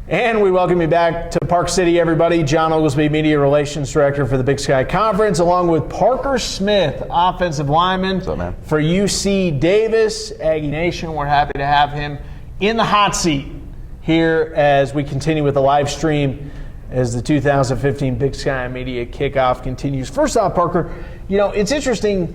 And we welcome you back to Park City, everybody. John Oglesby, Media Relations Director for the Big Sky Conference, along with Parker Smith, offensive lineman for UC Davis. Aggie Nation, we're happy to have him in the hot seat here as we continue with the live stream as the 2015 Big Sky Media Kickoff continues. First off, Parker, you know, it's interesting.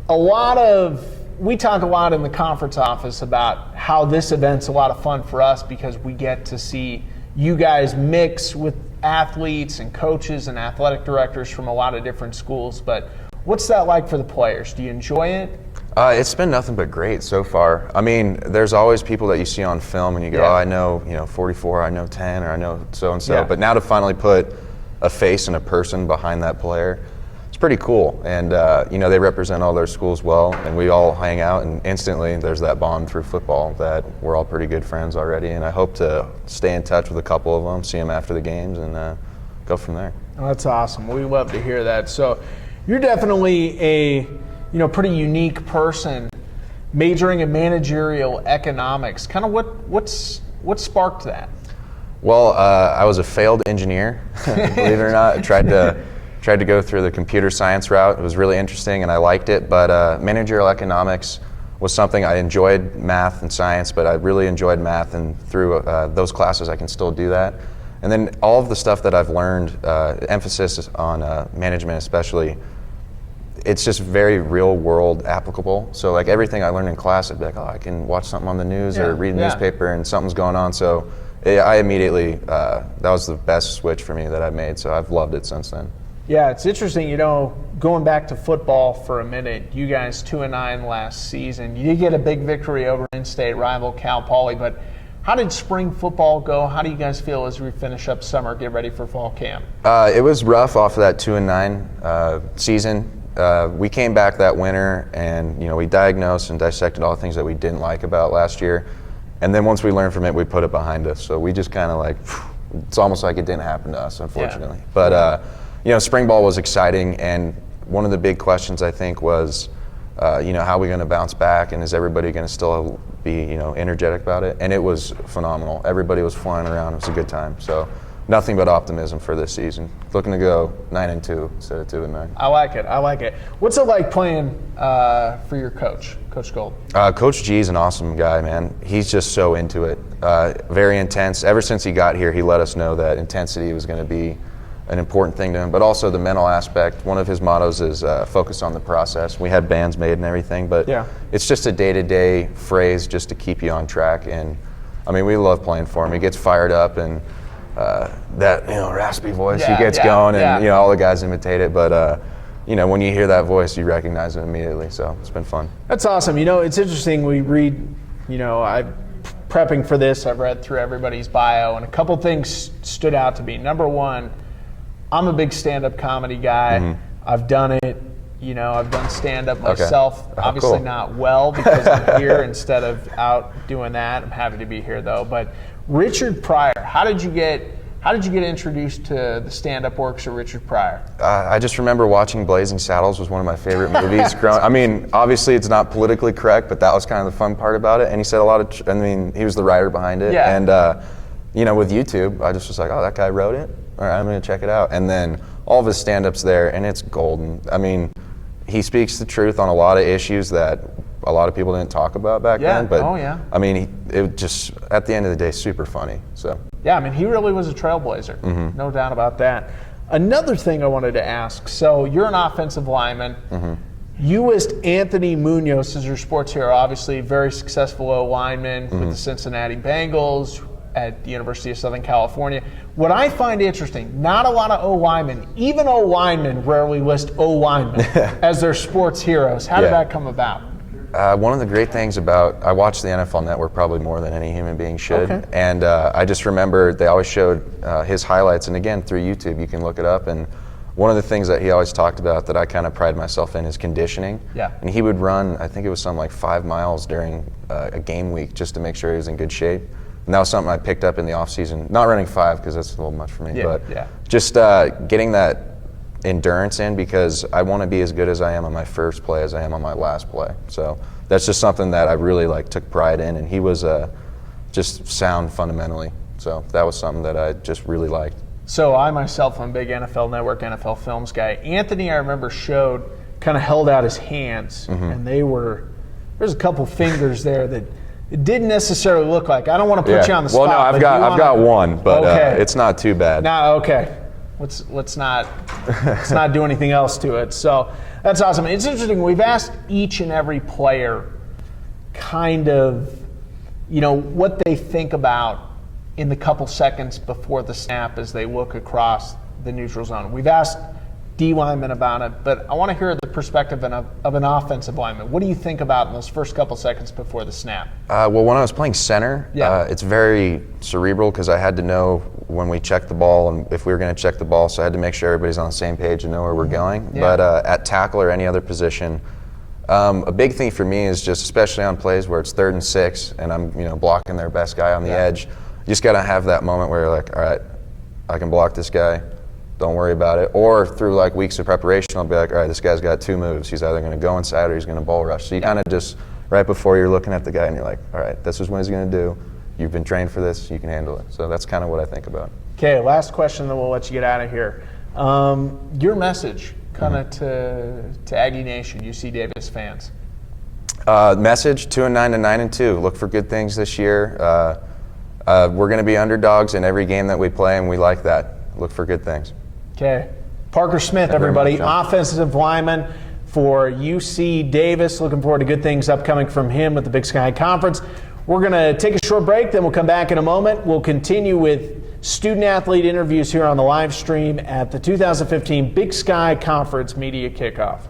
We talk a lot in the conference office about how this event's a lot of fun for us because we get to see you guys mix with athletes and coaches and athletic directors from a lot of different schools. But what's that like for the players? Do you enjoy it? It's been nothing but great so far. I mean, there's always people that you see on film and you go, oh, I know, 44, I know 10, or I know so-and-so. Yeah. But now to finally put a face and a person behind that player, it's pretty cool. And, they represent all their schools well, and we all hang out, and instantly there's that bond through football that we're all pretty good friends already. And I hope to stay in touch with a couple of them, see them after the games, and go from there. Oh, that's awesome. We love to hear that. So you're definitely a pretty unique person majoring in managerial economics. Kind of what sparked that? Well, I was a failed engineer, believe it or not. I tried to go through the computer science route. It was really interesting and I liked it, but managerial economics was something I enjoyed, math and science, but I really enjoyed math, and through those classes I can still do that. And then all of the stuff that I've learned, emphasis on management especially, it's just very real world applicable. So like everything I learned in class, I'd be like, oh, I can watch something on the news or read a newspaper and something's going on. So I immediately, that was the best switch for me that I've made. So I've loved it since then. Yeah, it's interesting, going back to football for a minute, you guys 2-9 last season. You did get a big victory over in-state rival Cal Poly, but how did spring football go? How do you guys feel as we finish up summer, get ready for fall camp? It was rough off of that 2-9 season. We came back that winter and, we diagnosed and dissected all the things that we didn't like about last year. And then once we learned from it, we put it behind us. So we just kind of it's almost like it didn't happen to us, unfortunately. Yeah. But, spring ball was exciting, and one of the big questions I think was, how are we going to bounce back, and is everybody going to still be, energetic about it? And it was phenomenal. Everybody was flying around. It was a good time. So nothing but optimism for this season. Looking to go 9-2 instead of 2-9. I like it. What's it like playing for your coach, Coach Gold? Coach G is an awesome guy, man. He's just so into it. Very intense. Ever since he got here, he let us know that intensity was going to be an important thing to him, but also the mental aspect. One of his mottos is focus on the process. We had bands made and everything, but it's just a day-to-day phrase just to keep you on track. And I mean, we love playing for him. He gets fired up, and that raspy voice, he gets going, and all the guys imitate it. But when you hear that voice, you recognize it immediately. So it's been fun. That's awesome. It's interesting. We read, prepping for this, I've read through everybody's bio, and a couple things stood out to me. Number one, I'm a big stand-up comedy guy. Mm-hmm. I've done it. I've done stand-up myself. Okay. Obviously cool. Not well because I'm here instead of out doing that. I'm happy to be here though. But Richard Pryor, how did you get introduced to the stand-up works of Richard Pryor? I just remember watching Blazing Saddles was one of my favorite movies. I mean, obviously it's not politically correct, but that was kind of the fun part about it. And he said he was the writer behind it. Yeah. And with YouTube, I just was like, oh, that guy wrote it? All right, I'm going to check it out. And then all of his stand-ups there, and it's golden. I mean, he speaks the truth on a lot of issues that a lot of people didn't talk about back then. But I mean, it just, at the end of the day, super funny. So yeah, I mean, he really was a trailblazer. Mm-hmm. No doubt about that. Another thing I wanted to ask, so you're an offensive lineman. Mm-hmm. You list Anthony Munoz as your sports hero, obviously very successful O-lineman with the Cincinnati Bengals, at the University of Southern California. What I find interesting, not a lot of O-linemen, even O-linemen rarely list O-linemen as their sports heroes. How did that come about? One of the great things I watch the NFL Network probably more than any human being should. Okay. And I just remember they always showed his highlights. And again, through YouTube, you can look it up. And one of the things that he always talked about that I kind of pride myself in is conditioning. Yeah. And he would run, I think it was something like 5 miles during a game week just to make sure he was in good shape. And that was something I picked up in the off season. Not running 5 because that's a little much for me, but just getting that endurance in because I want to be as good as I am on my first play as I am on my last play. So that's just something that I really took pride in, and he was just sound fundamentally. So that was something that I just really liked. So I myself am a big NFL Network, NFL Films guy. Anthony, I remember, kind of held out his hands, and there's a couple fingers there that it didn't necessarily look like. I don't want to put you on the spot. Well, no, I've got one, but it's not too bad. No, okay. Let's not do anything else to it. So that's awesome. It's interesting. We've asked each and every player kind of, what they think about in the couple seconds before the snap as they look across the neutral zone. We've asked D linemen about it, but I want to hear the perspective of an offensive lineman. What do you think about in those first couple seconds before the snap? Well, when I was playing center, it's very cerebral because I had to know when we checked the ball and if we were going to check the ball, so I had to make sure everybody's on the same page and know where we're going. Yeah. But at tackle or any other position, a big thing for me is just, especially on plays where it's 3rd and 6 and I'm blocking their best guy on the edge, you just got to have that moment where you're like, all right, I can block this guy. Don't worry about it. Or through like weeks of preparation, I'll be like, all right, this guy's got 2 moves. He's either going to go inside or he's going to bull rush. So you kind of just, right before you're looking at the guy and you're like, all right, this is what he's going to do. You've been trained for this. You can handle it. So that's kind of what I think about. Okay, last question, then we'll let you get out of here. Your message kind of to Aggie Nation, UC Davis fans. Message, 2-9 to 9-2. Look for good things this year. We're going to be underdogs in every game that we play, and we like that. Look for good things. Okay. Parker Smith, everybody, offensive lineman for UC Davis. Looking forward to good things upcoming from him with the Big Sky Conference. We're going to take a short break, then we'll come back in a moment. We'll continue with student-athlete interviews here on the live stream at the 2015 Big Sky Conference Media Kickoff.